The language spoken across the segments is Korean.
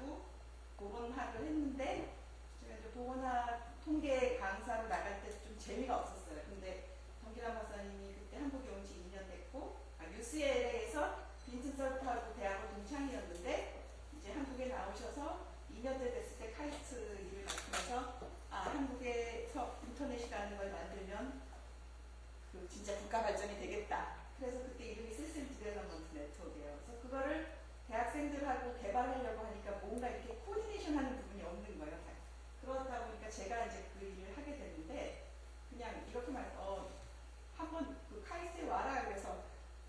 하고 보건학을 했는데 제가 이제 보건학 통계 강사로 나갈 때 좀 재미가 없었어요. 근데 정기란 박사님이 그때 한국에 온 지 2년 됐고 UCLA에서 빈슨 설프하고 대학원 동창이었는데 이제 한국에 나오셔서 2년째 됐을 때 카이스트 일을 맡으면서 한국에서 인터넷이라는 걸 만들면 그 진짜 국가 발전이 되겠다. 그래서 그때 이름이 시스템 디벨롭먼트 네트워크예요. 그래서 그거를 대학생들하고 개발하려고 하니까 뭔가 이렇게 코디네이션 하는 부분이 없는 거예요. 그러다 보니까 제가 이제 그 일을 하게 됐는데 그냥 이렇게 말해서 한번 그 카이스트에 와라 그래서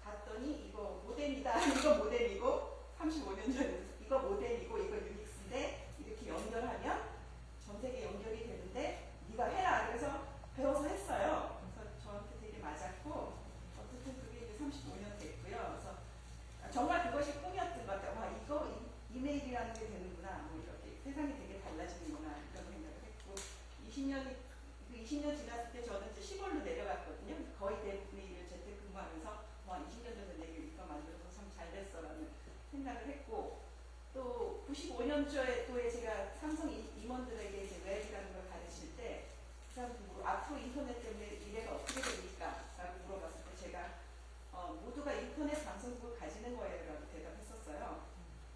갔더니 이거 모뎀이다. 이거 모뎀이고 35년 전에 이거 모뎀이고 이거 유닉스인데 이렇게 연결하면 전 세계 연결이 되는데 네가 해라. 그래서 배워서 했어요. 그래서 저한테 되게 맞았고 어쨌든 그게 이제 35년 됐고요. 그래서 정말 그것이 꿈이었던 것 같아요. 와 이거 이메일이라는 게 되는구나. 뭐 이렇게 세상이 되게 달라지는구나 이런 생각을 했고 20년 지났을 때 저는 이제 시골로 내려갔거든요. 거의 대부분의 일을 재택근무하면서 와 20년 전에 내가 이거 만들어서 참 잘 됐어라는 생각을 했고 또 95년도에 제가 삼성 임원들에게 이제 웹이라는 걸 가르칠 때 그 사람들 앞으로 인터넷 때문에 미래가 어떻게 됩니까? 라고 물어봤을 때 제가 모두가 인터넷 방송국을 가지는 거예요 라고 대답했었어요.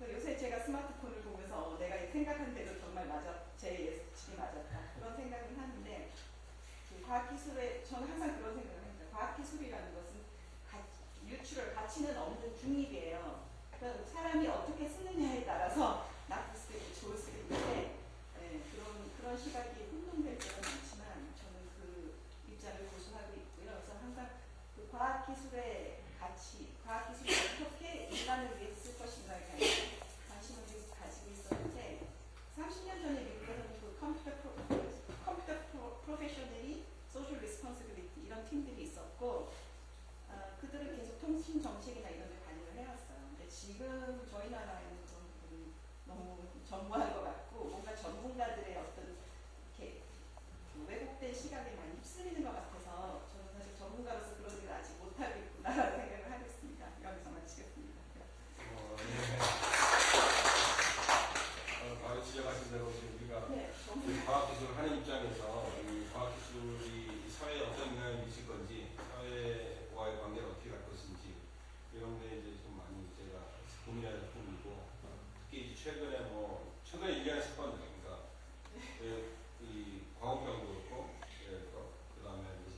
요새 제가 스마트폰을 보면서 내가 생각한 대로 정말 제 예측이 맞았다. 그런 생각을 하는데 과학기술에 저는 항상 그런 생각을 합니다. 과학기술이라는 것은 가치는 없는 중립이에요. 그러니까 사람이 어떻게 쓰느냐에 따라서 나쁠 수도 있고 좋을 수도 있는데 그런 시각이 혼동될 때가 많지만 저는 그 입장을 고수하고 있고요. 그래서 항상 그 과학기술의 가치, 과학기술이 어떻게 인간을 위해 쓸 것인가에 대한 관심을 계속 가지고 있었는데 30년 전에 미국에서는 그 컴퓨터 프로페셔널이 소셜 리스폰시빌리티 이런 팀들이 있었고 그들은 계속 통신 정책이나 이런 데 관여를 해왔어요. 근데 지금 저희 나라에는 그런 부분이 너무 전무한 것 같고 뭔가 전문가들의 어떤 이렇게 왜곡된 시각에 많이 휩쓸리는 것 같아서 저는 사실 전문가로서 그런 일을 아직 못하고 있구나라는 생각을 하고 있습니다. 여기서 마치겠습니다. 바로 지적하신 대로 우리가 과학기술을 하는 입장에서 이 과학기술이 사회에 어떤 영향을 미칠 건지 사회와의 관계를 어떻게 갈 것인지 이런 데 이제 좀 많이 제가 고민해야 될 부분이고 특히 최근에 1년의 사건들이니까 이 광우병도 그렇고 그 다음에 무슨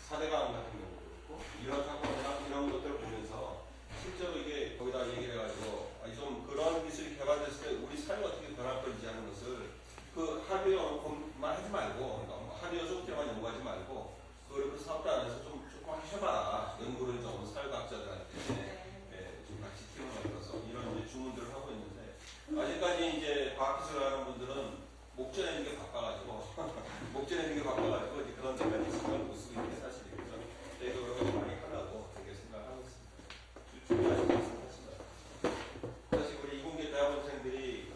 사대강 같은 경우도 그렇고 이런 사건이나 이런 것들을 보면서 실제로 이게 거기다 얘기를 해가지고 좀 그런 기술이 개발됐을 때 우리 사회가 어떻게 변할 건지 하는 것을 그 하드웨어만 하지 말고 그러니까 하드웨어 소프트웨어만 연구하지 말고 그 사업자 안에서 조금 해봐라. 연구를 좀 사회과학자들한테 좀 같이 팀을 만들어서 이런 이제 주문들을 하고 있는데 아직까지 이제 과학기술을 하는 분들은 목전에 있는 게 바빠가지고 이제 그런 생각이 있으면 못 쓰고 있는 게 사실이에요. 그래서 저희도 그런 거 많이 하려고 되게 생각하고 있습니다. 준비하시고 있습니다. 사실 우리 이공계 대학원생들이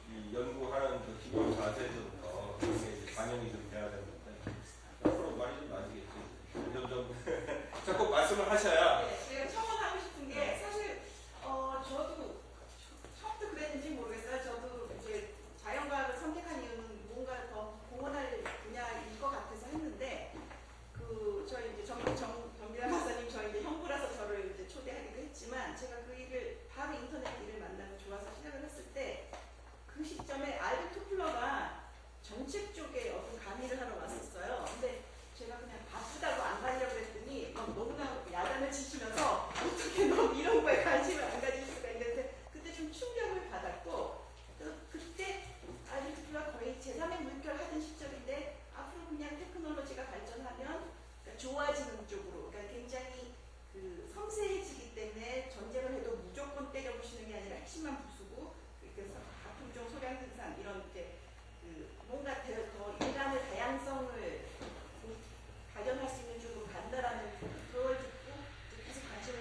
이 연구하는 그 기본 자세부터 그게 이제 반영이 좀 돼야 되는데 앞으로 많이 좀 나아지겠죠. 점점 자꾸 말씀을 하셔야. 네, 제가 첨언하고 싶은 게 사실 저도 처음부터 그랬는지 모르겠어요. 저도 이제 자연과학을 선택한 이유는 뭔가 더 공헌할 분야일 것 같아서 했는데 저희 이제 정미란 박사님 저희 이제 형부라서 저를 이제 초대하기도 했지만 제가 그 일을 바로 인터넷 일을 만나고 좋아서 시작을 했을 때 그 시점에 알비 토플러가 정책 쪽에 어떤 강의를 하러 왔었어요. 근데 제가 그냥 바쁘다고 안 가려고 했더니 너무나 야단을 치시면서 어떻게 너 이런 거에 관심을 안 가질 수가 있는데 그때 좀 충격을 받았고 그때 알비 토플러가 거의 제3의 물결 하던 시점인데 앞으로 그냥 테크놀로지가 발전하면 그러니까 좋아지는 쪽으로 그러니까 굉장히 섬세해지기 때문에 전쟁을 해도 무조건 때려부시는 게 아니라 핵심만 부수고 그래서 가품종 소량 생산 이런 이제 뭔가 더 인간의 다양성을 발견할 수 있는 쪽으로 간다라는 그걸 듣고 계속 관심을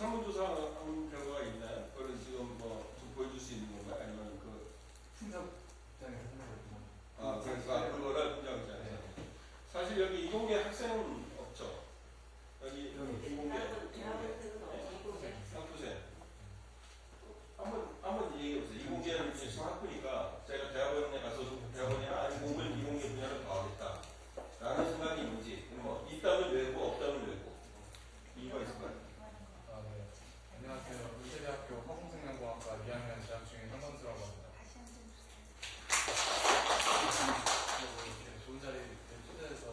설문조사한 결과가 있나요? 그걸 지금 뭐 좀 보여줄 수 있는 건가요? 아니면 그 풍성장에서 생각했던 그러니까 그거를 분장장에서 사실 여기 이공계 학생은 없죠. 여기 이공계 학부생 한번 얘기해보세요. 이공계는 이제 학부니까 제가 대학원에 가서 대학원이나 아니면 공부는 이공계 분야를 더 하겠다 라는 생각이 있는지 뭐 있다면 왜고 없다면 왜고 이유가 있을 것 같아요. 네. 안녕하세요. 의대대학교 화공생명공학과 2학년 재학 중인 현건수라고 합니다. 이렇게 좋은 자리에 초대해서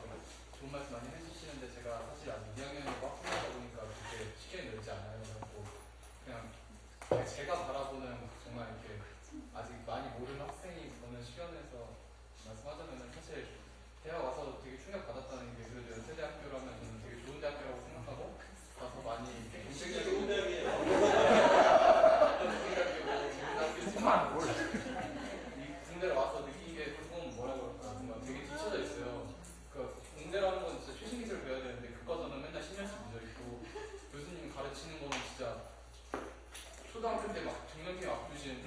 좋은 말씀 많이 해주시는데 제가 사실 아직 2학년이고 학생이다 보니까 그렇게 쉽게 늘지 않아요. 그래서 그냥 제가 바라보는 정말 이렇게 아직 많이 모르는 학생이 보는 시간에서 말씀하자면 사실 대학 와서 되게 충격받았다는 게 그래도 연세대학교라면 저는 되게 좋은 대학교라고 생각하고 가서 많이 되게 좋은 대학이에요. 좋은 공대를 와서 느낀 게 조금 뭐라고 할까 정말 되게 뒤쳐져 있어요. 그 공대라는 건 진짜 최신 기술을 배워야 되는데 교과서는 맨날 10년씩 늦어 있고 교수님 가르치는 거는 진짜 초등학교 때 막 정년퇴 앞두신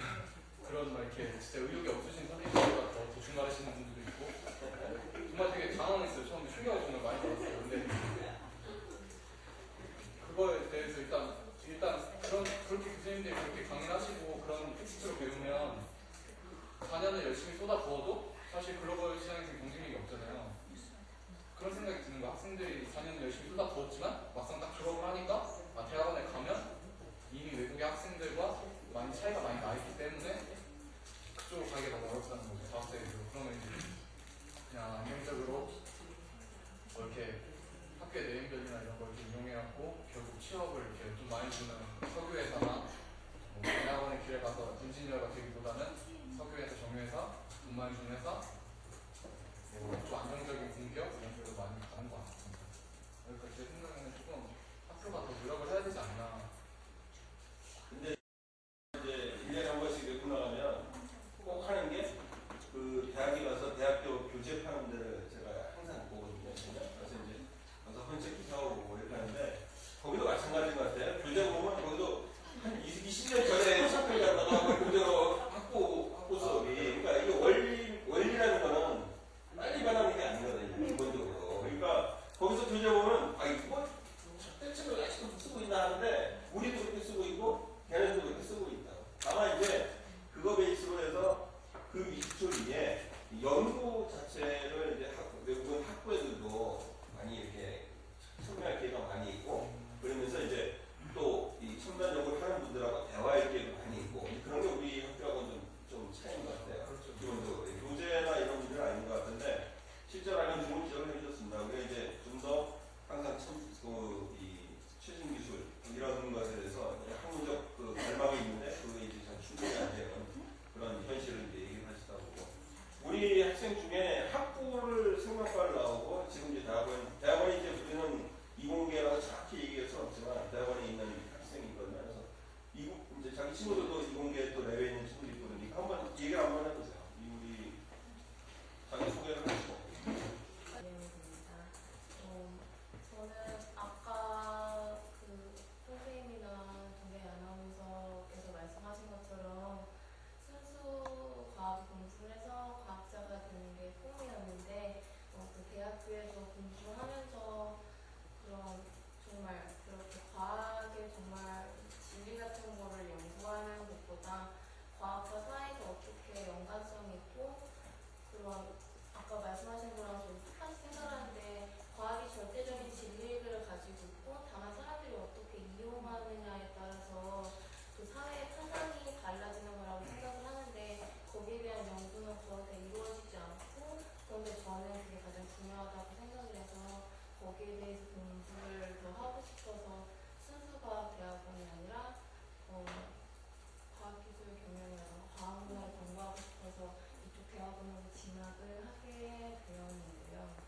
그런 막 이렇게 진짜 의욕이 없으신 선생님들보다 더 대충 가르치는 분들도 있고 정말 되게 당황했어요. 처음에 충격을 정말 많이 받았어요. 근데 그거에 대해서 일단 그렇게 교수님들이 그렇게 강의하시고 그런 텍스트로 배우면 4년을 열심히 쏟아부어도 사실 글로벌 시장에서 경쟁력이 없잖아요. 그런 생각이 드는 거야. 학생들이 4년을 열심히 쏟아부었지만 막상 딱 졸업을 하니까 대학원에 가면 이미 외국의 학생들과 많이 차이가 많이 나 있기 때문에 그쪽으로 가기가 너무 어렵다는 거죠. 대학생들도. 그러면 이제 그냥 안정적으로 뭐 이렇게 학교의 내행별이나 이런 걸 좀 이용해갖고 결국 취업을 이렇게 좀 많이 주는 석유회사나 뭐 대학원의 길에 가서 엔지니어가 되기보다는 석유회사, 정유회사, 돈 많이 주는 회사 좀 안정적인 공기업 이런 데로 많이 가는 것 같습니다. 그러니까 제 생각에는 조금 학교가 더 노력을 해야 되지 않나. 근데 이제 1년에 한 번씩 외국 나가면 꼭 하는 게 그 대학에 가서 대학교 교재 파는 데를 제가 항상 보거든요. 그래서 이제 가서 헌책 사오고 이렇게 하는데 거기도 마찬가지인 것 같아요. 교재 보면 거기도 한 20년 전에 시작을 갔다가 그대로 학부 수업이 그러니까 이게 원리라는 거는 빨리 변하는 게 아니거든요. 기본적으로. 그러니까 거기서 교재 보면 이거 대체로 아직도 쓰고 있나 하는데 우리도 그렇게 쓰고 있고 걔네도 그렇게 쓰고 있다. 다만 이제 그거 베이스로 해서 그 기초 위에 연구 자체를 이제 외국은 학부에들도 많이 이렇게 참여할 기회가 많이 있고 그러면서 이제 또 이 첨단 연구를 하는 분들하고 대화할 기회가 많이 있고 그런 게 우리 학교하고는 좀 차이인 것 같아요. 기본적으로 교재나 이런 문제는 아닌 것 같은데 실제로는 좋은 지적을 해주셨습니다. 우리가 이제 좀 더 항상 이 최신 기술 이런 것에 대해서 학문적 그 갈망이 있는데 그게 이제 잘 충족이 안 되는 그런 현실을 이제 얘기를 하시다 보고 우리 학생 중에 학부를 생명과를 나오고 지금 이제 대학원이 이제 우리는 이공계라고 정확히 얘기할 수는 없지만 대학원에 있는 학생이 있거든요. 그래서 이제 자기 친구들도 이공계에 또 내외에 있는 친구들이 있거든요. 한번 얘기를 한번 해보세요. 우리 자기 소개를 해주시고. 저는 아까 그 선생님이나 동네 아나운서께서 말씀하신 것처럼 순수 과학 공부를 해서 과학자가 되는 게 꿈이었는데 그 대학교에서 공부를 하면서 그런 정말 그렇게 과학의 정말 진리 같은 거를 연구하는 것보다 과학과 사회가 어떻게 연관성이 있고 그런 아까 말씀하신 거랑 좀 똑같이 생각하는데 과학이 절대적인 진리를 가지고 있고 다만 사람들이 어떻게 이용하느냐에 따라서 그 사회의 판단이 달라지는 거라고 생각을 하는데 거기에 대한 연구는 그렇게 이루어지지 않고 그런데 저는 그게 가장 중요하다고 생각을 해서 거기에 대해서 공부를 더 하고 싶어서 순수과학대학원이 아니라 과학기술 경영이라고 과학문화를 공부하고 싶어서 이쪽 대학원으로 진학을 하게 되었는데요.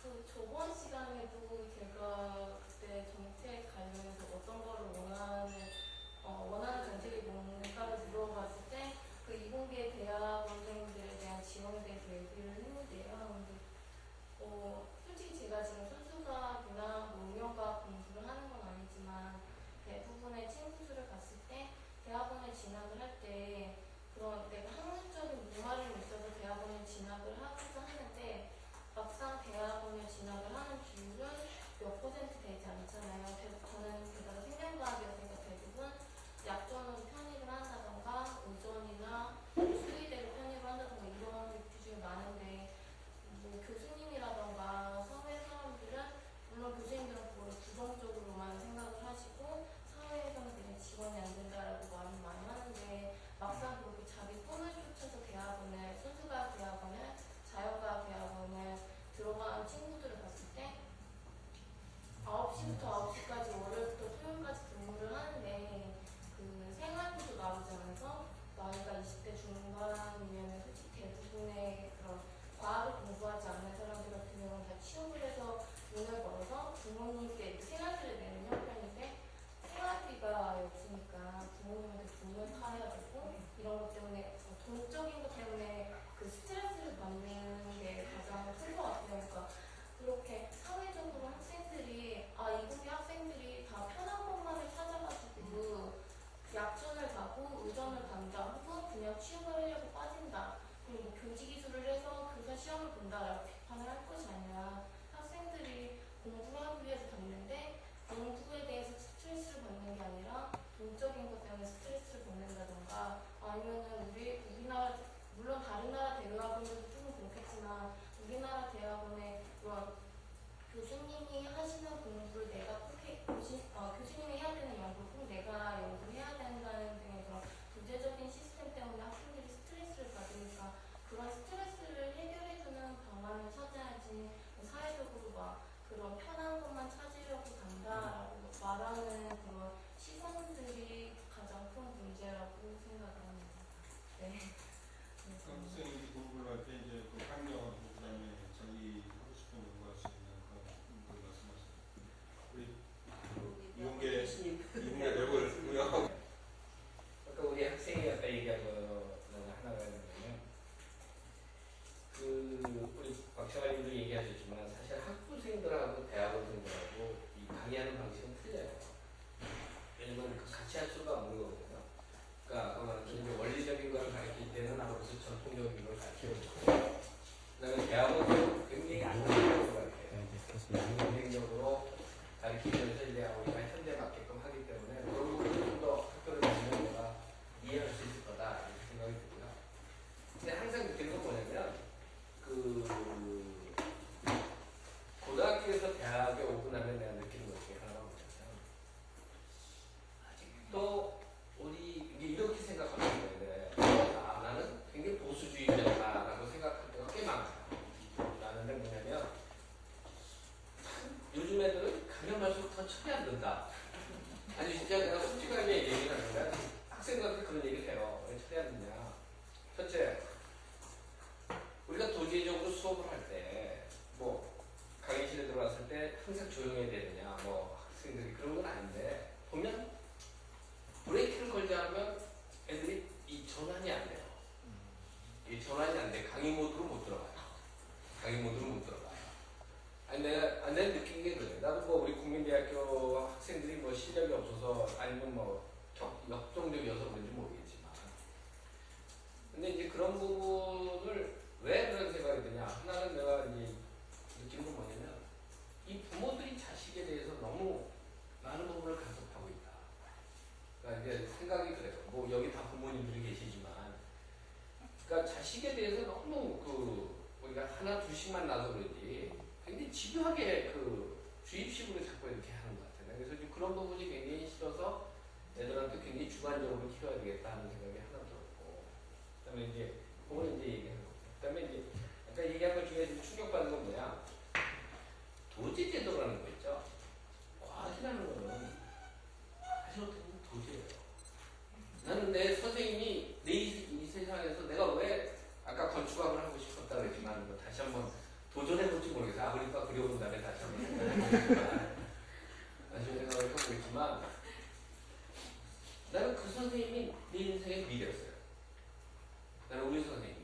그 저번 시간에도 제가 그때 정책 관련해서 어떤 거를 원하는 정책이 뭔가를 물어봤을 때 그 이공계 대학원생들에 대한 지원에 대해서 얘기를 했는데요. 근데 솔직히 제가 지금 순수과학이나 응용과학 공부를 하는 건 공부하기 위해서 다니는데 공부에 대해서 스트레스를 받는 게 아니라 돈적인 것 때문에 스트레스를 받는다던가 아니면은 우리나라 물론 다른 나라 대학원들도 조금 그렇겠지만 우리나라 대학원의 그런 교수님이 하시는 공부를 내가 교수님이 해야 되는 연구를 꼭 내가 연구를 해야 된다는 등의 그런 부재적인 시스템 때문에 학생들이 스트레스를 받으니까 그런 스트레스를 해결해주는 방안을 찾아야지 사회적으로 막 그런 편한 것만 찾으려고 간다라고 말하는 그런 시선들이 가장 큰 문제라고 생각을 합니다. 네. 선생님이 공부를 할 때 이제 그 학력 그다음에 자기 하고 싶은 연구할 수 있는 그런 공부를 말씀하셨어요. 우리 이용계 배우를 우려하고 아까 우리 학생이 아까 얘기한 거는 하나가 있는데요. 우리 박찬환님도 얘기하셨지만 사실 학부생들하고 대학원생들하고 이 강의하는 방식은 틀려요. 왜냐면 같이 할 수가 없는 거거든요. 그러니까 아까 말한 원리적인 걸 가르칠 때는 앞으로서 전통적인 걸 가르치고 그다음에 대학원은 굉장히 안정적으로 가르쳐요. 경쟁적으로 가르치면서 이제 우리가 현대 맞게끔 하기 때문에 그런 부분을 좀 더 학교를 다니면 내가 이해할 수 있을 거다 이렇게 생각이 들고요. 근데 항상 느끼는 건 뭐냐면 고등학교에서 대학에 오고 나면 내가 느끼는 것 중에 하나가 뭐냐면 아직도 우리 이렇게 생각하는 거예요. 나는 굉장히 보수주의자다라고 생각할 때가 꽤 많아요. 라는 게 뭐냐면 요즘 애들은 가면 갈수록 더 철이 안 든다. 아니 진짜 내가 솔직하게 얘기를 하는데 학생들한테 그런 얘기를 해요. 왜 철이 안 드냐. 첫째, 우리가 도제적으로 수업을 할 때 뭐 강의실에 들어왔을 때 항상 조용해야 되느냐 뭐 학생들이 그런 건 아닌데 보면 브레이크를 걸지 않으면 애들이 이 전환이 안 돼요. 이 전환이 안 돼. 강의 모드로 못 들어가요. 강의 모드로 못 들어가요. 아니 내가 느낀 게 그래. 나도 뭐 우리 국민대학교 학생들이 뭐 실력이 없어서 아니면 뭐 역동적이어서 그런지 모르겠지만 근데 이제 그런 부분을 왜 그런 생각이 드냐. 하나는 내가 이제 느낀 건 뭐냐면 이 부모들이 자식에 대해서 너무 많은 부분을 간섭하고 있다. 그러니까 이제 생각이 그래요. 뭐 여기 다 부모님들이 계시지만 그러니까 자식에 대해서 너무 우리가 하나 둘씩만 나서 그런지 굉장히 집요하게 주입식으로 자꾸 이렇게 하는 것 같아요. 그래서 이제 그런 부분이 굉장히 싫어서 애들한테 굉장히 주관적으로 키워야 되겠다 하는 생각이 하나 들었고 그 다음에 이제 그거는 이제 얘기하는 거고 그 다음에 이제 아까 얘기한 것 중에 좀 충격받는 건 뭐냐 도제제도라는 거 있죠. 과학이라는 거는 사실 어떻게 보면 도제예요. 나는 내 선생님이 이 세상에서 내가 왜 아까 건축학을 하고 싶었다 그랬지만 뭐 다시 한번 도전해볼지 모르겠어요. 아버지가 그려본 다음에 다시 한번 생각해보지만 다시 생각을 해보고 있지만 나는 그 선생님이 내 인생의 미래였어요. 나는 우리 선생님이.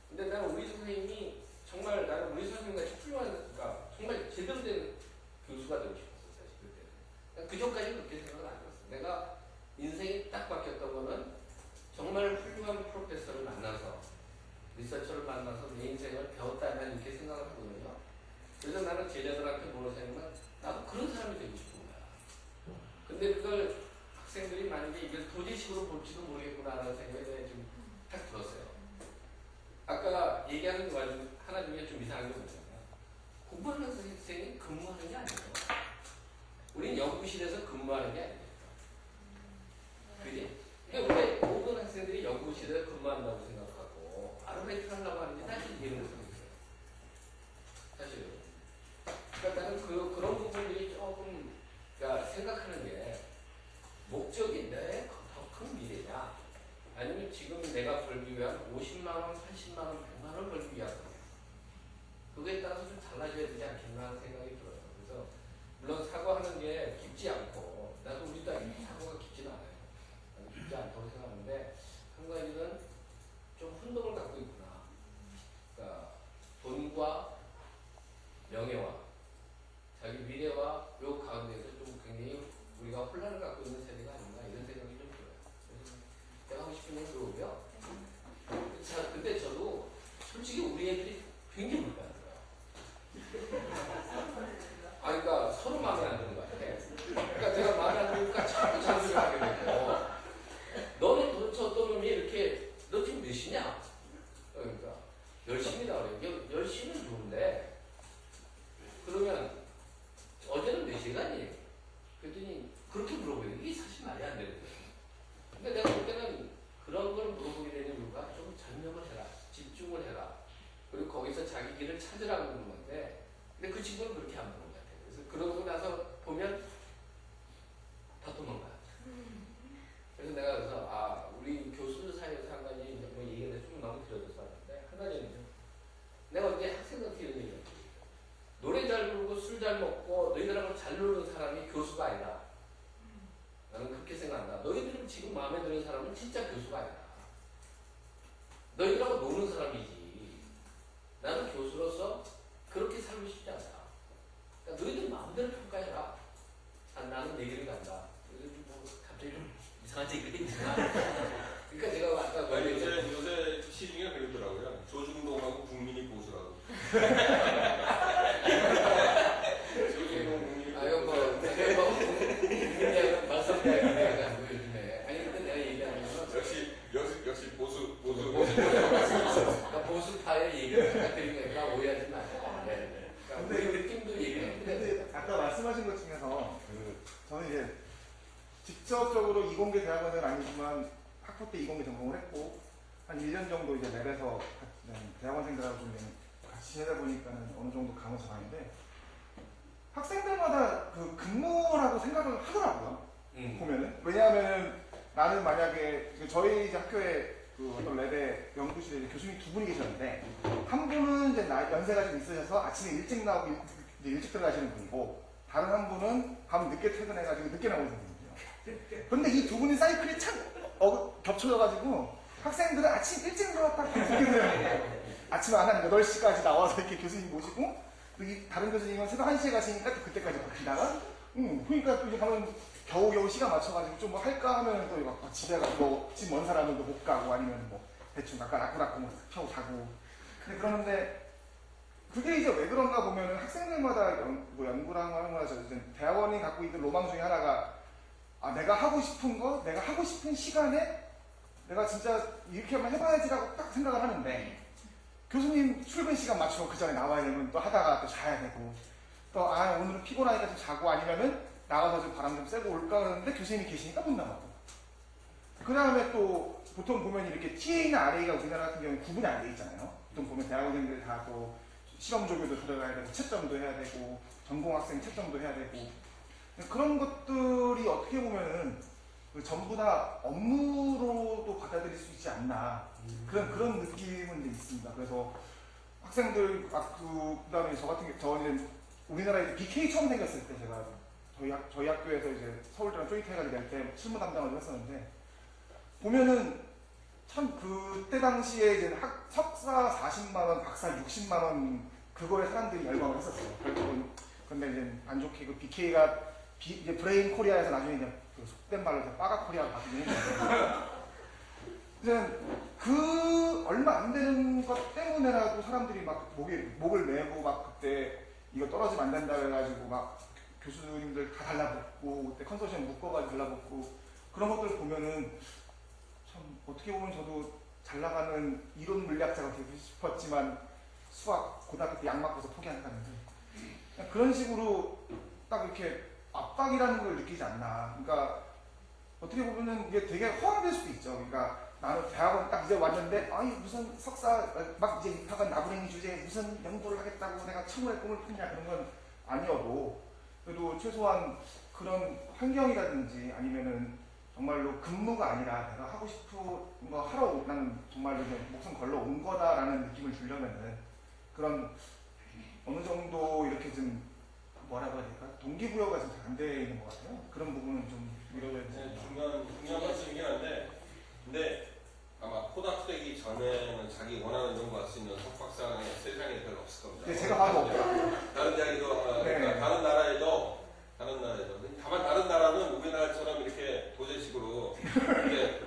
근데 나는 우리 선생님이 정말 나는 우리 선생님같이 훌륭한 그러니까 정말 제대로 된 교수가 되고 싶었어 사실 그때는. 그 전까지 그렇게 생각을 안 했어. 내가 인생이 딱 바뀌었던 거는 정말 훌륭한 프로페서를 만나서 리서처를 만나서 내 인생을 배웠다면 이렇게 생각을 하거든요. 그래서 나는 제자들한테 뭐라 생각하면 나도 그런 사람이 되고 싶은 거야. 근데 그걸 학생들이 만약에 이걸 도제식으로 볼지도 모르겠구나라는 생각이 좀 딱 들었어요. 아까 얘기하는 거 하나 중에 좀 이상한 게 뭐냐면 공부하는 선생님이 근무하는 게 아니에요. 우린 연구실에서 근무하는 게 아니에요. 그지? 그러니까 왜 모든 학생들이 연구실에 근무한다고 생각하고 아르바이트를 하려고 하는지 사실 이해를 못하겠어요. 사실은. 그러니까 나는 그런 부분들이 조금 그러니까 생각하는 게 목적이 내 더 큰 미래냐 아니면 지금 내가 벌기 위한 50만원, 80만원, 100만원 벌기 위한 거냐 그거에 따라서 좀 달라져야 되지 않겠나 하는 생각이 들어요. 그래서 물론 사고하는 게 깊지 않고 나도 우리도 사고가 깊지는 않아요. 깊지 않다고 생각하는데 한 가지는 좀 혼동을 갖고 있구나. 그러니까 10시는 좋은데 그러면 어제는 몇 시간이에요? 그랬더니 그렇게 물어보요. 이게 사실 말이 안 되거든요. 근데 내가 볼 때는 그런 걸 물어보게 되는 이유가 좀 전념을 해라. 집중을 해라. 그리고 거기서 자기 길을 찾으라고 하는 건데 근데 그 친구는 그렇게 안 보는 것 같아요. 그래서 그러고 나서 보면 다 도망가. 그래서 내가 그래서 우리 교수들 사이에서 한 가지 뭐 얘기가 좀 너무 길어져서 하는데 한 가지는요. 내가 어제 학생들한테 이런 얘기를 했어요. 노래 잘 부르고 술 잘 먹고 너희들하고 잘 노는 사람이 교수가 아니다. 나는 그렇게 생각한다. 너희들은 지금 마음에 드는 사람은 진짜 교수가 아니다. 너희들하고 노는 사람이지. 나는 교수로서 그렇게 살고 싶지 않다. 그러니까 너희들 마음대로 평가해라. 나는 내 길을 간다. 뭐 갑자기 좀 이상한 얘기가 있지만 그러니까 제가 아까 요새 시 중에 그러더라고요. 조중동하고 국민이 보수라고. 조중동 국민이 보수. 말썽대학이래가지고 요즘에. 아니 근데 내가 얘기하는 건 역시 보수. 그러니까 보수파의 얘기를 부탁드린 거니까 오해하지 마세요. 네. 그러니까 근데 우리 느낌도 얘기를 했는데 근데 아까 말씀하신 것 중에서 저는 이제 직접적으로 이공계 대학원은 아니지만 학부 때 이공계 전공을 했고 한 1년 정도 이제 랩에서 대학원생들하고 좀 같이 지내다 보니까는 어느 정도 감을 잡았는데 학생들마다 그 근무라고 생각을 하더라고요. 보면은 왜냐하면은 나는 만약에 저희 이제 학교에 그 어떤 랩의 연구실에 이제 교수님 두 분이 계셨는데 한 분은 이제 연세가 좀 있으셔서 아침에 일찍 나오고 이제 일찍 들어가시는 분이고 다른 한 분은 밤 늦게 퇴근해가지고 늦게 나오는 분이거든요. 그런데 이 두 분의 사이클이 참 겹쳐져가지고 학생들은 아침 일찍 나왔다 늦게 들어가요. 아침 한 8시까지 나와서 이렇게 교수님 모시고 이 다른 교수님은 새벽 1시에 가시니까 또 그때까지 버티다가 그러니까 또 이제 가면 겨우겨우 시간 맞춰가지고 좀 뭐 할까 하면 또 막 집에 가서 뭐 집 먼 사람은 못 가고 아니면 뭐 대충 아까 라꾸라꾸 뭐 펴고 자고 근데 그러는데 그게 이제 왜 그런가 보면은 학생들마다 연구랑 하는 거라서 대학원이 갖고 있는 로망 중에 하나가 내가 하고 싶은 거 내가 하고 싶은 시간에 내가 진짜 이렇게 한번 해봐야지라고 딱 생각을 하는데 교수님 출근 시간 맞추고 그 전에 나와야 되면 또 하다가 또 자야 되고 또 오늘은 피곤하니까 좀 자고 아니면은 나가서 좀 바람 좀 쐬고 올까 그러는데 교수님이 계시니까 못 나가고 그 다음에 또 보통 보면 이렇게 TA나 RA가 우리나라 같은 경우는 구분이 안 돼 있잖아요. 보통 보면 대학원생들 다 또 실험 조교도 들어가야 되고 채점도 해야 되고 전공학생 채점도 해야 되고 그런 것들이 어떻게 보면은 전부 다 업무로도 받아들일 수 있지 않나 그런 느낌은 이제 있습니다. 그래서 학생들 그다음에 저 같은 저는 우리나라에 BK 처음 생겼을 때 제가 저희 학교에서 이제 서울대랑 조이태가지고 낼 때 실무 담당을 했었는데 보면은 참 그때 당시에 이제 석사 40만 원, 박사 60만 원 그거에 사람들이 열광을 했었어요. 그런데 이제 안 좋게 그 BK가 이제 브레인 코리아에서 나중에 이제 그 속된 말로 이제 빠가 코리아로 바뀌긴 했는데 이제 그 얼마 안 되는 것 때문에라도 사람들이 막 목을 메고 막 그때 이거 떨어지면 안 된다 해가지고 막 교수님들 다 달라붙고 그때 컨소시엄 묶어가지고 달라붙고 그런 것들 보면은 참 어떻게 보면 저도 잘 나가는 이론 물리학자가 되고 싶었지만 수학 고등학교 때 약 맞고서 포기한다는데 그런 식으로 딱 이렇게 압박이라는 걸 느끼지 않나. 그러니까 어떻게 보면은 이게 되게 허황될 수도 있죠. 그러니까 나는 대학원 딱 이제 왔는데 무슨 석사 막 이제 입학한 나부랭이 주제에 무슨 연구를 하겠다고 내가 최고의 꿈을 폈냐 그런 건 아니어도 그래도 최소한 그런 환경이라든지 아니면은 정말로 근무가 아니라 내가 하고 싶은 거 하러 나는 정말로 목숨 걸러 온 거다라는 느낌을 주려면은 그런 어느 정도 이렇게 좀 뭐라고 해야 될까? 동기부여가 좀 잘 안 돼 있는 것 같아요. 그런 부분은 좀 이뤄야 되지. 중요한 말씀이긴 한데 근데 아마 포닥되기 전에는 자기 원하는 연구 할 수 있는 석박사는 세상에 별로 없을 겁니다. 네, 제가 봐도 없어요. 다른 대학에도 그러니까 다른 나라에도 다만 다른 나라는 우리나라처럼 이렇게 도제식으로 이렇게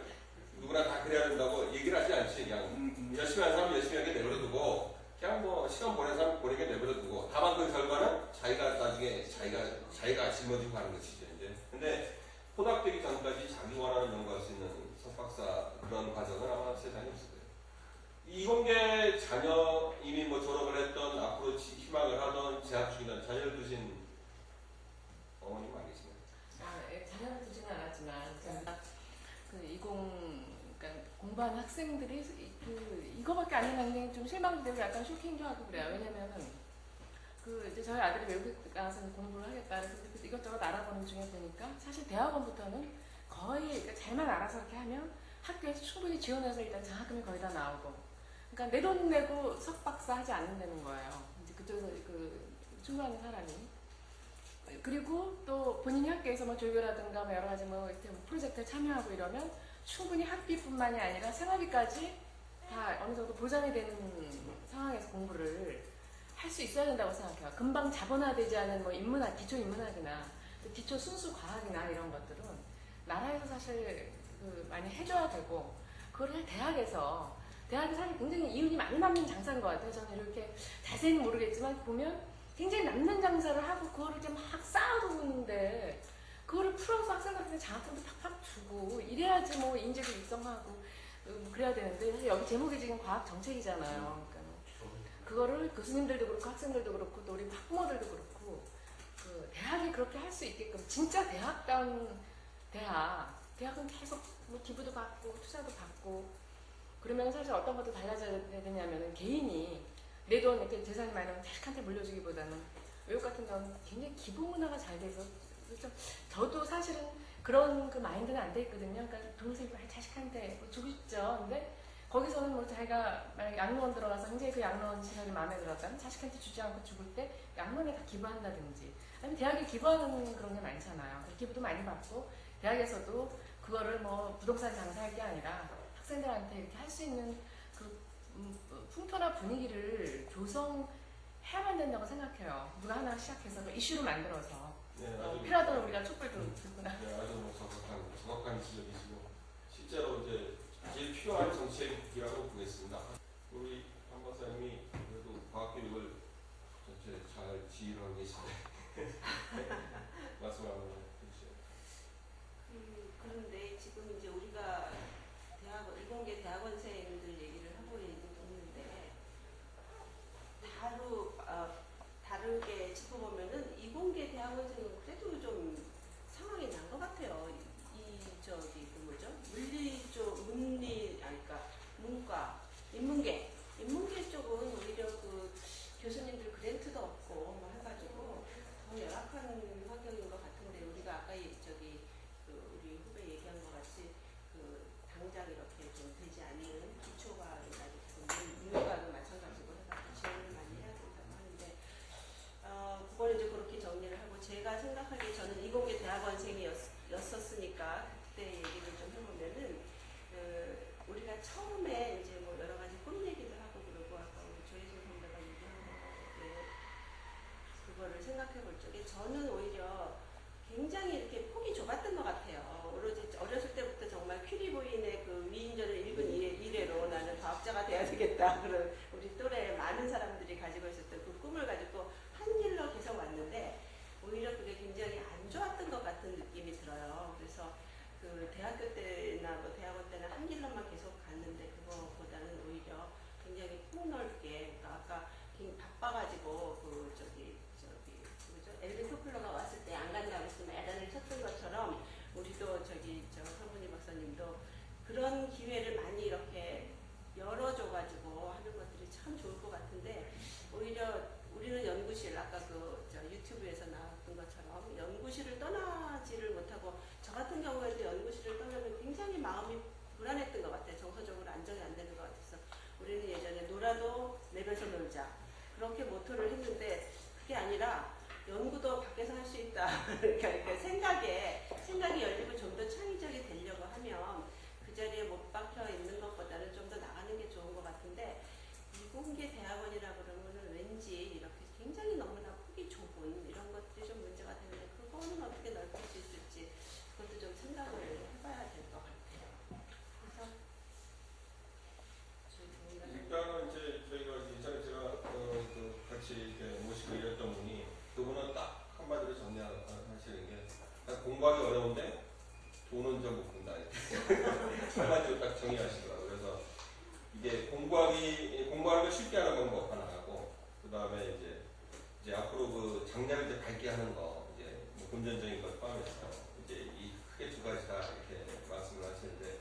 누구나 다 그래야 된다고 얘기를 하지 않지. 그냥 열심히 하는 사람 열심히 하게 내버려두고 그냥 뭐 시간 보내는 사람 보내게 내버려두고 다만 그 결과는 자기가 나중에 자기가 짊어지고 가는 것이죠. 이제 근데 포닥되기 전까지 자기 원하는 연구할 수 있는 석박사 그런 과정은 아마 세상에 없을 거예요. 이공계 자녀 이미 뭐 재학 중이다. 자녀를 두신 어머님 안 계시나요? 예, 자녀를 두지는 않았지만 그러니까 공부하는 학생들이 이거밖에 안 했는데 좀 실망도 되고 약간 쇼킹도 하고 그래요. 왜냐면은 이제 저희 아들이 외국 가서 공부를 하겠다 그래서 이것저것 알아보는 중에 보니까 사실 대학원부터는 거의 그러니까 잘만 알아서 이렇게 하면 학교에서 충분히 지원해서 일단 장학금이 거의 다 나오고, 그러니까 내 돈 내고 석박사 하지 않는다는 거예요. 이제 그쪽에서 충분한 사람이. 그리고 또 본인이 학교에서 뭐 조교라든가 뭐 여러 가지 뭐 이렇게 프로젝트에 참여하고 이러면 충분히 학비뿐만이 아니라 생활비까지 다 어느 정도 보장이 되는 상황에서 공부를 할 수 있어야 된다고 생각해요. 금방 자본화되지 않은 뭐 인문학, 기초 인문학이나 기초 순수 과학이나 이런 것들은 나라에서 사실 많이 해줘야 되고, 그거를 대학이 사실 굉장히 이윤이 많이 남는 장사인 것 같아요. 저는 이렇게 자세히는 모르겠지만 보면 굉장히 남는 장사를 하고 그거를 이제 막 쌓아두고 있는데 그거를 풀어서 학생들한테 장학금도 팍팍 주고 이래야지 뭐 인재도 육성하고 그래야 되는데, 사실 여기 제목이 지금 과학 정책이잖아요. 그러니까 그거를 교수님들도 그렇고 학생들도 그렇고 또 우리 학부모들도 그렇고 대학이 그렇게 할 수 있게끔 진짜 대학은 계속 뭐 기부도 받고 투자도 받고 그러면 사실 어떤 것도 달라져야 되냐면은 개인이 내 돈 이렇게 재산이 많으면 자식한테 물려주기보다는 외국 같은 경우는 굉장히 기부 문화가 잘 돼서 저도 사실은 그런 마인드는 안 돼 있거든요. 그러니까 돈을 생기면 자식한테 뭐 주고 싶죠. 근데 거기서는 뭐 자기가 만약에 양로원 들어가서 굉장히 그 양로원 시설이 마음에 들었다면 자식한테 주지 않고 죽을 때 양로원에 다 기부한다든지, 아니면 대학에 기부하는 그런 게 많잖아요. 기부도 많이 받고 대학에서도 그거를 뭐 부동산 장사할 게 아니라 학생들한테 이렇게 할 수 있는 풍토나 분위기를 조성해야만 된다고 생각해요. 누가 하나 시작해서 이슈로 만들어서. 필요하다면 우리가 촛불 들구나. 네, 아주 뭐 정확한 지적이시고 실제로 이제 제일 필요한 정책이라고 보겠습니다. 우리 한 박사님이 그래도 과학교육을 전체 잘 지휘를 하고 계신데 말씀 한번 해주세요. 그런데 지금 이제 우리가 이공계 대학원생들 얘기를 하고 있는데 다르게 짚어보면은 이공계 대학원생은 그래도 좀 상황이 난 것 같아요. 문과, 인문계 쪽은 오히려 교수님들 그랜트도 없고 뭐 해가지고 더 열악한 환경인 것 같은데, 우리가 아까 우리 후배 얘기한 것 같이 당장 이렇게 좀 되지 않는 기초과학이나 문과도 마찬가지고 해가지고 지원을 많이 해야 된다고 하는데, 그걸 이제 그렇게 정리를 하고, 제가 생각하기에 저는 이공계 대학원생이었으니까 그때 얘기를 좀 해보면은 우리가 처음에 이제 뭐 여러 가지 꿈 얘기도 하고 그러고 아까 우리 조혜진 선배가 얘기한 거에 그거를 생각해 볼 적에 저는 오히려 굉장히 이렇게 폭이 좁았던 것 같아요. 오로지 어렸을 때부터 정말 퀴리 부인의 위인전을 읽은 이래로 나는 과학자가 돼야 되겠다. 그런 우리 또래 많은 사람들이 가지고 있었던 그 꿈을 가지고 한 길로 계속 왔는데, 오히려 그게 굉장히 안 좋았던 것 같은 느낌이 들어요. 그래서 대학교 때나 뭐 대학원 때는 한 길로만 계속 갔는데 그거보다는 오히려 굉장히 폭넓게, 그러니까 아까 바빠가지고 엘빈 토플러가 왔을 때 안 간다고 했으면 애단을 쳤던 것처럼 우리도 성분이 박사님도 그런 기회를 많이 이렇게 열어줘가지고 하는 것들이 참 좋을 것 같은데, 오히려 우리는 연구실, 아까 유튜브에서 나왔던 것처럼 연구실을 떠나지를 못하고, 저 같은 경우에도 연구실을 떠나면 굉장히 마음이 불안했던 것 같아요. 정서적으로 안정이 안 되는 것 같아서 우리는 예전에 놀아도 내면서 놀자 그렇게 모토를 했는데, 그게 아니라 연구도 밖에서 할 수 있다. 그러니까 생각이 열리고 좀 더 창의적이 되려고 하면 그 자리에 못 박혀 있는 것보다는 좀 더 나가는 게 좋은 것 같은데, 이공계 대학원이라 그러면은 왠지 이렇게 굉장히 너무나 폭이 좁은 이런 것들이 좀 문제가 되는데, 그거는 어떻게 넓힐 수 있을지 그것도 좀 생각을 해봐야 될 것 같아요. 그래서 일단은 이제 저희가 예전에 제가 같이 이렇게 모시고 이랬던 분이, 그분은 딱 한마디로 정리하시는 게, 공부하기 어려운데 장래를 이제 밝게 하는 거, 이제 뭐 금전적인 것 포함해서 이제 이 크게 두 가지다 이렇게 말씀을 하시는데,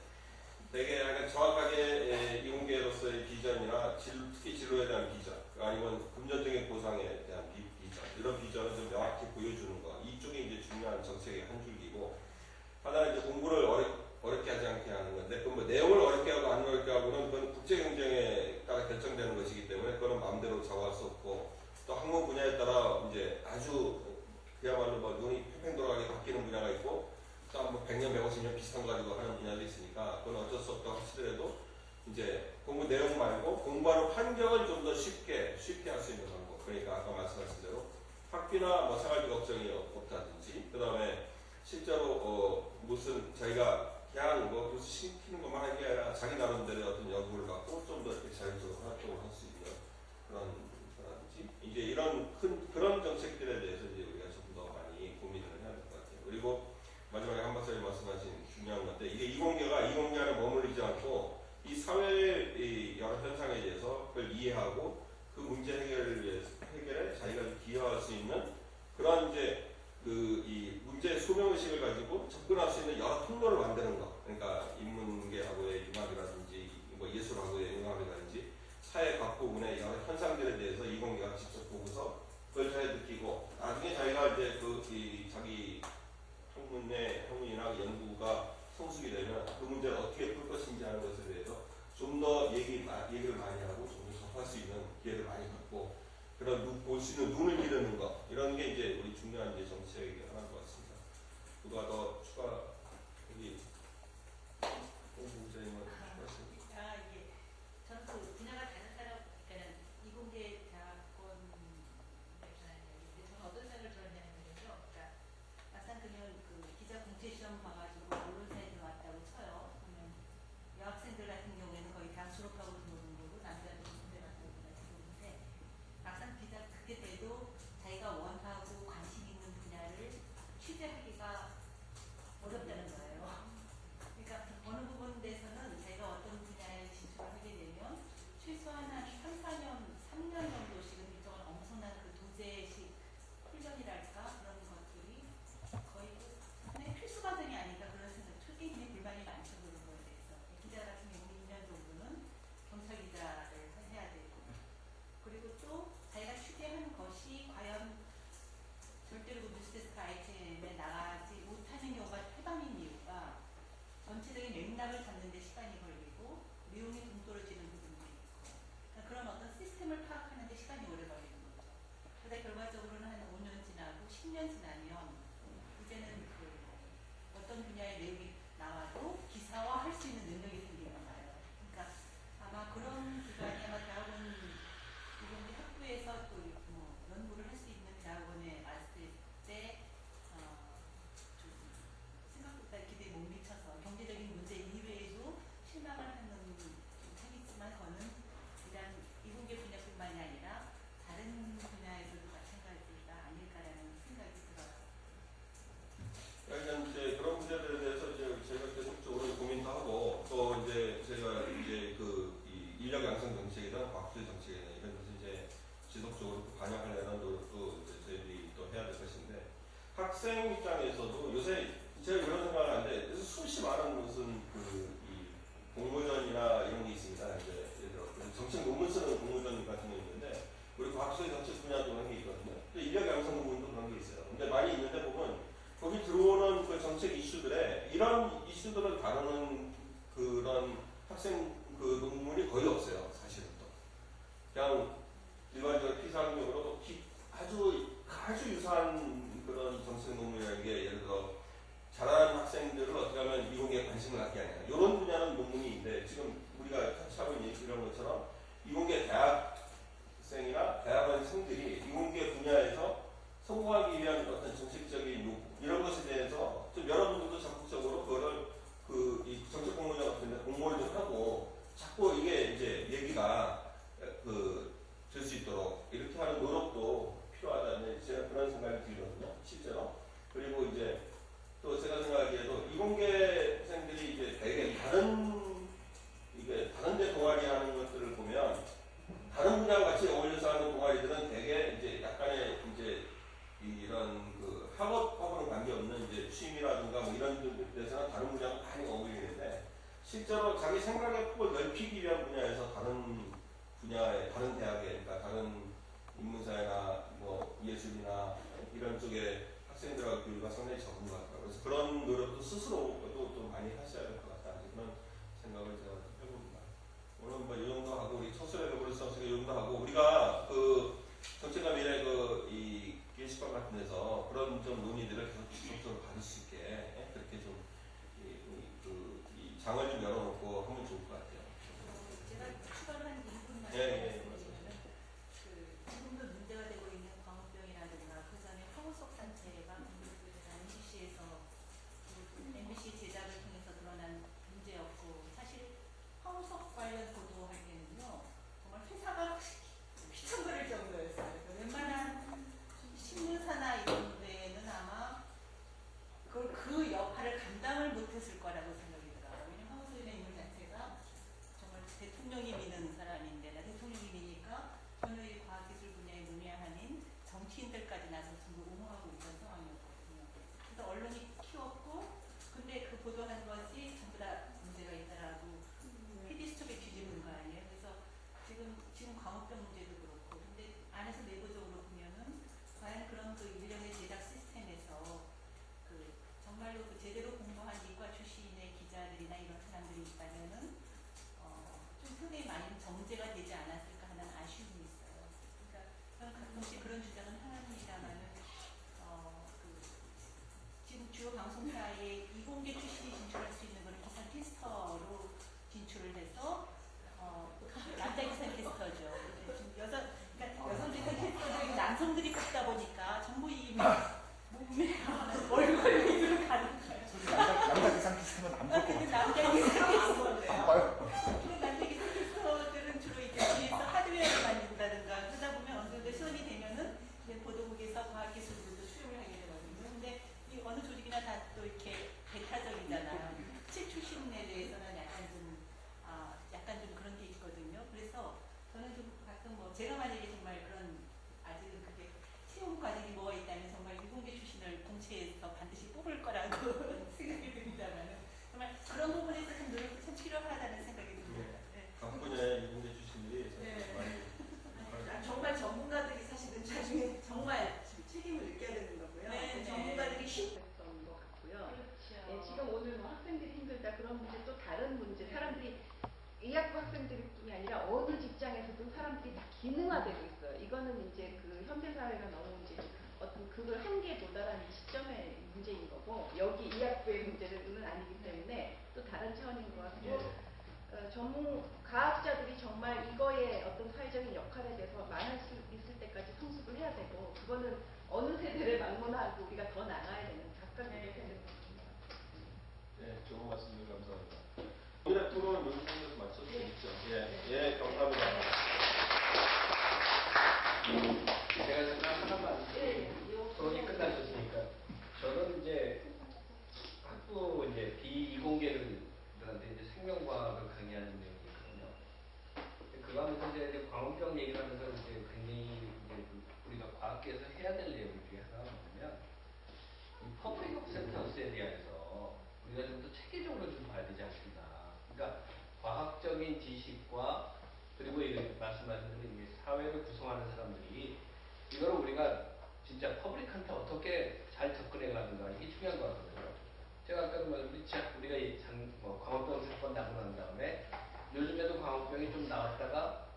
되게 약간 정확하게 이공계로서의 비전이나 특히 진로에 대한 비전, 아니면 금전적인 보상에 대한 비전, 이런 비전을 좀 명확히 보여주는 거, 이쪽이 이제 중요한 정책의 한 줄기고, 하나는 이제 공부를 어렵게 하지 않게 하는 건데, 그 뭐 내용을 어렵게 하고 안 어렵게 하고는 그건 국제 경쟁에 따라 결정되는 것이기 때문에 그거는 마음대로 좌우할 수 없고, 또 학문 분야에 따라 이제 아주 그야말로 뭐 눈이 팽팽 돌아가게 바뀌는 분야가 있고, 또 뭐 100년, 150년 비슷한 거 가지고 하는 분야도 있으니까 그건 어쩔 수 없다고 하시더라도 이제 공부 내용 말고 공부하는 환경을 좀 더 쉽게 할 수 있는 방법. 그러니까 아까 말씀하신 대로 학비나 뭐 생활비 걱정이 없다든지, 그 다음에 실제로 무슨 자기가 그냥 뭐 교수 시키는 것만 하는 게 아니라 자기 나름대로 어떤 연구를 갖고 좀 더 이렇게 자율적으로 활동을 할 수 있는 그런 거라든지, 이제 이런 그런 정책들에 대해서 이제 우리가 조금 더 많이 고민을 해야 될 것 같아요. 그리고 마지막에 한 박사님 말씀하신 중요한 건데, 이게 이공계 안에 머물리지 않고 이 사회의 여러 현상에 대해서 그걸 이해하고 그 문제 해결에 자기가 기여할 수 있는 그런 이제 이 문제 소명의식을 가지고 접근할 수 있는 여러 통로를 만드는 거. 그러니까 인문계하고의 융합이라든지 뭐 예술하고의 융합이라든지 사회 각 부분의 여러 현상들에 대해서 이공계가 직접 보고서 그걸 잘 느끼고, 나중에 자기가 이제 자기 학문이나 연구가 성숙이 되면 그 문제를 어떻게 풀 것인지 하는 것에 대해서 좀 더 얘기를 많이 하고 좀 더 접할 수 있는 기회를 많이 갖고, 그런 볼 수 있는 눈을 기르는 거, 이런 게 이제 우리 중요한 이제 정책의 하나인 것 같습니다. 누가 더 추가, 우리 공부자님은 추가하시는? 예. 저는 그 분야가 다른 사람, 그러니까 이공계 대학원 저는 어떤 생각을 들었냐면 그래서, 그러니까 막상 그냥 그 기자 공채 시험 봐가지고 언론사에 들어왔다고 쳐요. 그러면 여학생들 같은 경우에는 거의 다 졸업하고 들어오는 거고, 남자들 군대 갔다 오고 들어오는데, 막상 기자 그게 돼도 자기가 원하고 관심 있는 분야를 취재하기가 어렵다는 거예요. 그러니까 어느 부분에서는 자기가 어떤 분야에 진출을 하게 되면 최소한 한 3, 3년 정도씩은 일정한 엄청난 그 도제식 훈련이랄까 그런 것들이 거의 하나의 필수 과정이 아닌가 그런 생각, 초기에 불만이 많죠. 그런 거에 대해서. 기자 같은 경우 2년 정도는 경찰 기자를 해야 되고, 그리고 또 자기가 취재하는 것이 과연 절대로 그 뉴스데스크 아이템에 나가지 못하는 경우가 태반인 이유가 전체적인 맥락을 잡는 데 시간이 걸리고 내용이 동떨어지는 부분도 있고, 그러니까 그런 어떤 시스템을 파악하는 데 시간이 오래 걸리는 거죠. 그러다 결과적으로는 한 5년 지나고 10년 지나면 이제는 그 어떤 분야의 내용이 나와도 기사화할 수 있는 능력이 생기는 거예요. 그러니까 아마 그런 기관이 아마 대학원 이런 학부에서 또 뭐 연구를 할 수 있는 대학원에 왔을 때 좀 생각보다 기대에 못 미쳐서 경제적인 문제 이외에도 실망을 하는 좀 책이지만, 저는 그냥 이공계 분야뿐만이 아니라 다른 분야에서도 마찬가지가 아닐까라는 생각이 들어요. 약간 이제 그런 문제들에 대해서 이제 저희가 계속적으로 고민도 하고, 또 이제 저희가 이제 이 인력 양성 정책이든 과학기술 정책이든 이런 것을 이제 지속적으로 반영하려는 노력도 이제 저희들이 또 해야 될 것인데, 학생 입장에서도 요새 제가 이런 생각을 하는데, 수없이 많은 무슨 이 공모전이나 이런 게 있습니다. 이제 예를 들어 정책 논문 쓰는 공모전 같은 게 있는데, 우리 과학기술 정책 분야도 그런 게 있거든요. 인력 양성 부분도 그런 게 있어요. 근데 많이 있는데 보면 거기 들어오는 그 정책 이슈들에 이런 이슈들을 다루는 그런 학생 그 논문이 거의 없어요. 사실은 또 그냥 일반적으로 피상적으로 아주 유사한 그런 정책 논문이라는 게, 예를 들어 잘하는 학생들을 어떻게 하면 이공계에 관심을 갖게 하냐, 이런 분야는 논문이 있는데, 지금 우리가 같이 하고 있는 이런 것처럼 이공계 대학생이나 대학원생들이 이공계 분야에서 성공하기 위한 어떤 정책적인 요구, 이런 것에 대해서 좀 여러분들도 적극적으로 그거를 이 정책 공모전 같은 데 공모를 좀 하고, 자꾸 이게 이제 얘기가 실제로 자기 생각의 폭을 넓히기 위한 분야에서 다른 분야의 다른 대학에 그러니까 다른 인문사회나 뭐 예술이나 이런 쪽에 학생들하고 교류가 상당히 적은 것 같아요. 그래서 그런 노력도 스스로도 좀 많이 하셔야 될 것 같다. 그런 생각을 제가 해봅니다. 오늘 뭐 이 정도 하고 우리 첫술에 그래서 제가 이 정도 하고 우리가 그 정책과 미래 그이 게시판 같은 데서 그런 좀 논의들을 계속 지속적으로 받을 수 있게 그렇게 좀 이 장을 좀 열어놓고 하면 좋을 것 같아요. 제가 추가로 한 1분만 예. 지금도 문제가 되고 있는 광우병이라든가 그 전에 황우석 단체가 MBC에서 MBC 제작을 통해서 드러난 문제였고 사실 황우석 관련 보도할 때는요 정말 회사가 휘청거릴 정도였어요. 웬만한 신문사나 이런 데는 아마 그 역할을 감당을 못했을 거라고 생각이 들어요. 왜냐면 황우석이라는 인물 자체가 정말 대통령이 미는 사람인데 대통령이 미니까 전혀 이 과학기술 분야의 문외한인 정치인들까지 나서 전부 옹호하고 있던 상황이었거든요. 그래서 언론이 키웠고 근데 그 보도한 것이 전부 다 문제가 있다라고 피디수첩에 뒤집은 거 아니에요. 그래서 지금 광우병 문제도 그렇고 근데 안에서 내부적으로 보면은 과연 그런 그 일련의 제작 시스템에서 그 정말로 그 제대로 공부한 이과 출신의 기자들이나 이런 사람들이 있다면은 좀 상당히 많이 정제가 되지 않았을까 하는 아쉬움이 있어요. 그러니까 저는 가끔씩 그런 주장은 하나입니다만은 지금 주요 방송사에 이공계 출신이 진출할 수 있는 거는 기상 캐스터로 진출을 해서 남자 기상 캐스터죠. 지금 여성 기상 캐스터들이 남성들이 뽑다 보니까 전부 이 몸에 얼굴 위주로 가는 거예요. 남자 기상 캐스터는 안 볼 것 같아요. 남자 기상 캐스터인데요. 안 봐요. 남자 기상 캐스터들은 주로 이제 뒤에서 하드웨어를 만든다든가 그러다 보면 어느 정도 시간이 되면은 이제 보도국에서 과학기술들도 수용을 하게 되거든요. 근데 이 어느 조직이나 다 또 이렇게 배타적이잖아요. 책 출신에 대해서는 약간 좀 그런 게 있거든요. 그래서 저는 좀 가끔 제가 만약에 정말 그런 아직은 그게 시험 과정이 뭐가 있다면 정말 유공계 출신을 공채에서 반드시 뽑을 거라고 생각이 듭니다만은 정말 그런 부분에서 좀 노력이 참 필요하다는 생각이 듭니다. 각 분야의 유공계 출신들이 많이 정말 전문가들이 사실은 나중에 정말 책임을 느껴야 되는 거고요. 네, 전문가들이 힘들었던 것 같고요. 예, 지금 오늘 뭐 학생들이 힘들다 그런 문제 또 다른 문제 사람들이 의학부 학생들뿐이 아니라 어느 직장에서도 사람들이 다 기능화되고 있어요. 이거는 이제 그 현대 사회가 너무 이제 어떤 그걸 한계에 도달한 시점의 문제인 거고 여기 의학부의 문제는 아니기 때문에 또 다른 차원인 것 같고 전문 과학자들이 정말 이거의 어떤 사회적인 역할에 대해서 말할 수 있을 때까지 성숙을 해야 되고 그거는 어느 세대를 막론하고 우리가 더 나가야 되는 각각 노력해야 되는 겁니다. 네, 좋은 말씀들 감사합니다. 오늘 토론 여기서 마쳐도 되겠죠? 예, 감사합니다. 제가 잠깐 하나만 토론이 끝나셨으니까 저는 이제 학부 이제 비이공계들한테 이제 생명과학을 강의하는 내용이 있거든요. 그거 하면서 이제 광우병 얘기를 하면서 이제 굉장히 이제 우리가 과학계에서 해야 될 내용 중에 하나가 뭐냐면 이 퍼블릭 억셉턴스에 대해서 우리가 좀 더 체계적으로 좀 봐야 되지 않겠나. 그러니까 과학적인 지식과 그리고 이렇게 말씀하신 대로 이 사회를 구성하는 사람들이 이걸 우리가 진짜 퍼블릭한테 어떻게 잘 접근해 가는가 이게 중요한 것 같거든요. 제가 아까도 말씀드렸죠. 우리가 이 광우병 사건 나고 난 다음에 요즘에도 광우병이 좀 나왔다가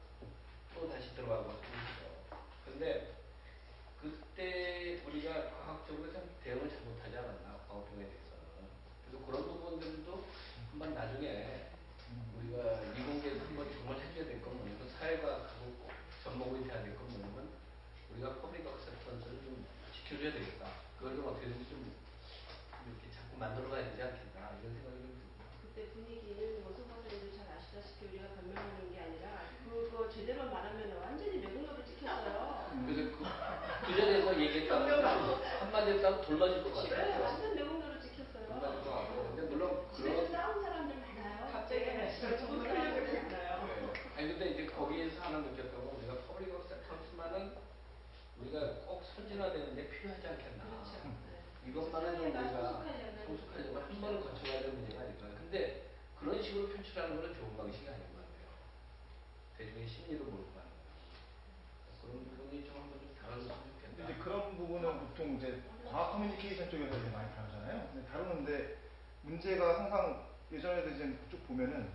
또 다시 들어가고 있죠. 근데 그때 우리가 과학적으로 참 대응을 잘못하지 않았나 광우병에 대해서는. 그래서 그런 부분들도 한번 나중에 우리가 이공계에서 한번 정말 해줘야 될 건 뭐냐면 사회과학하고 꼭 접목이 돼야 될 건 뭐냐면 우리가 퍼블릭 억셉턴스를 좀 지켜줘야 되겠다. 그걸 좀 어떻게든 좀 이렇게 자꾸 만들어가야 되지 않겠나 이런 생각이 좀 듭니다. 그때 분위기는 송박사님도 잘 아시다시피 우리가 변명하는 게 아니라 그거 제대로 말하면 완전히 매국노를 찍혔어요. 그래서 그 전에서 얘기했던 한마디로 따로 돌맞을 것 같아요. 네, 완전 매국노를 찍혔어요. 돌맞을 것 같고. 근데 물론 집에서 싸운 사람들 많아요. 갑자기 정말 흘려보지 않아요. 아니 근데 이제 거기에서 하나 느꼈던 건 우리가 퍼블릭 억셉턴스만은 우리가 꼭 선진화되는데 필요하지 않겠나. 그렇죠. 이것만은 좀 우리가 성숙하려면 성숙하려면 한 번은 거쳐가야 되는 문제가 아닐까. 근데 그런 식으로 표출하는 것은 좋은 방식이 아닌 것 같아요. 대중의 심리도 몰고 가는 거. 그런 부분이 좀 한번 좀 다뤄줬으면 좋겠다. 이제 그런 부분은 보통 이제 과학 커뮤니케이션 쪽에서 이제 많이 다루잖아요. 근데 다루는데 문제가 항상 예전에도 이제 쭉 보면은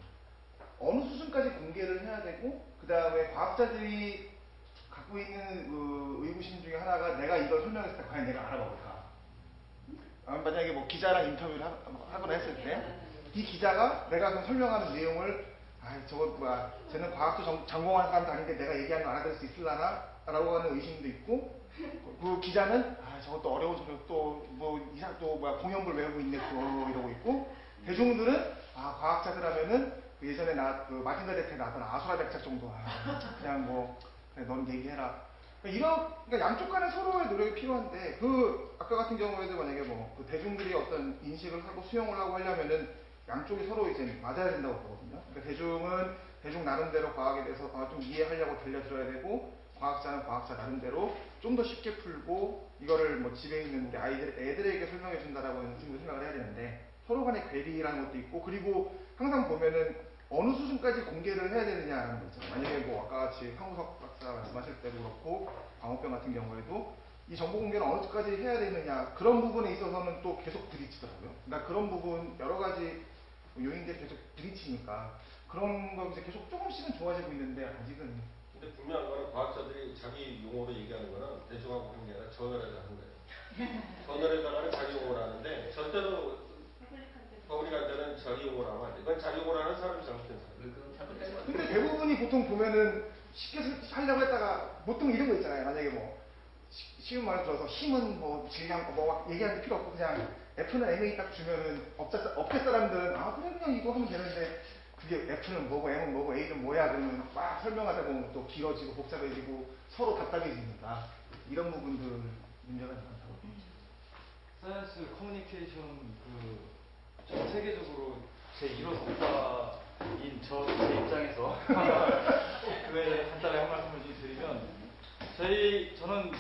어느 수준까지 공개를 해야 되고 그 다음에 과학자들이 갖고 있는 그 의구심 중에 하나가 내가 이걸 설명했을 때 과연 내가 알아볼까? 만약에 뭐 기자랑 인터뷰를 하거나 했을 때 이 기자가 내가 그럼 설명하는 내용을 저거 뭐야 쟤는 과학도 전공한 사람도 아닌데 내가 얘기하는 거 알아들을 수 있을라나? 라고 하는 의심도 있고 그 기자는 저것도 어려운 소리 또뭐 이상 또 뭐야 공연물 외우고 있네 또 이러고 있고 대중들은 과학자들 하면은 그 예전에 그 마틴 가데트에 나왔던 아수라 백작 정도 그냥 뭐 그래 넌 얘기해라. 그러니까 양쪽 간에 서로의 노력이 필요한데 그 아까 같은 경우에도 만약에 뭐 그 대중들이 어떤 인식을 하고 수용을 하고 하려면은 양쪽이 서로 이제 맞아야 된다고 보거든요. 그러니까 대중은 대중 나름대로 과학에 대해서 좀 이해하려고 들려들어야 되고 과학자는 과학자 나름대로 좀 더 쉽게 풀고 이거를 뭐 집에 있는 애들에게 설명해 준다라고 하는 식으로 생각을 해야 되는데 서로 간의 괴리라는 것도 있고 그리고 항상 보면은 어느 수준까지 공개를 해야 되느냐라는 거 있잖아요. 만약에 뭐 아까 같이 황우석 박사 말씀하실 때도 그렇고 광우병 같은 경우에도 이 정보 공개는 어느 수까지 해야 되느냐 그런 부분에 있어서는 또 계속 부딪히더라고요. 그러니까 그런 부분 여러 가지 요인들이 계속 부딪히니까 그런 거 이제 계속 조금씩은 좋아지고 있는데 아직은. 근데 분명한 거는 과학자들이 자기 용어로 얘기하는 거는 대중하고 하는 게 아니라 저널에다 하는 거예요. 저널에다가는 자기 용어로 하는데 절대로 퍼블릭한테는 자기 용어로 하면 안 돼. 이건 자기 용어로 하는 사람이 잘못된 사람. 근데 대부분이 보통 보면은 쉽게 하려고 했다가 보통 이런 거 있잖아요. 만약에 뭐 쉬운 말을 들어서 힘은 뭐 질량 뭐 얘기하는 게 필요 없고 그냥 F는 MA 딱 주면은 업계 사람들은 그래 그냥 이거 하면 되는데 그게 F는 뭐고 M은 뭐고 A는 뭐야 그러면 막 설명하다 보면 또 길어지고 복잡해지고 서로 답답해지니까 이런 부분들 문제가 많다고 보죠. 사이언스 커뮤니케이션 전 세계적으로 제 1호 석사인 제 입장에서 그에 간단하게 한 말씀을 좀 드리면 저는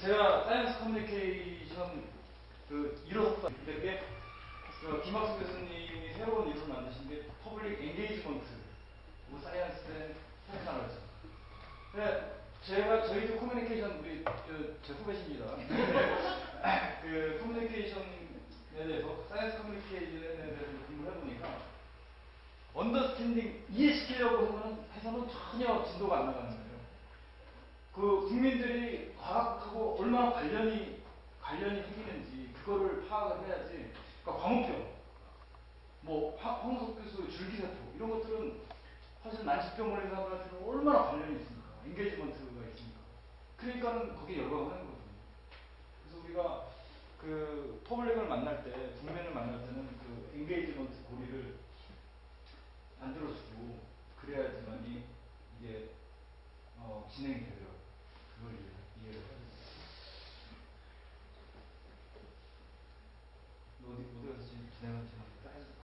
제가 사이언스 커뮤니케이션 1호 석사인데 김학수 교수님이 새로운 이론을 만드신 게 퍼블릭 엔게이지먼트 사이언스 패션이죠. 저희도 커뮤니케이션 제 후배십니다. 커뮤니케이션에 대해서 사이언스 커뮤니케이션에 대해서 공부를 해보니까 언더스탠딩 이해시키려고 해서는 전혀 진도가 안 나가는 거예요. 국민들이 과학하고 얼마나 관련이 생기는지 그거를 파악을 해야지. 그러니까 광우병, 황우석 교수 줄기세포 이런 것들은 사실 난치병 걸린 사람들한테는 얼마나 관련이 있습니까? 엔게이지먼트가 있으니까. 그러니까는 거기에 열광하는 거거든요. 그래서 우리가 퍼블릭을 만날 때, 국민을 만날 때는 엔게이지먼트 고리를 만들어주고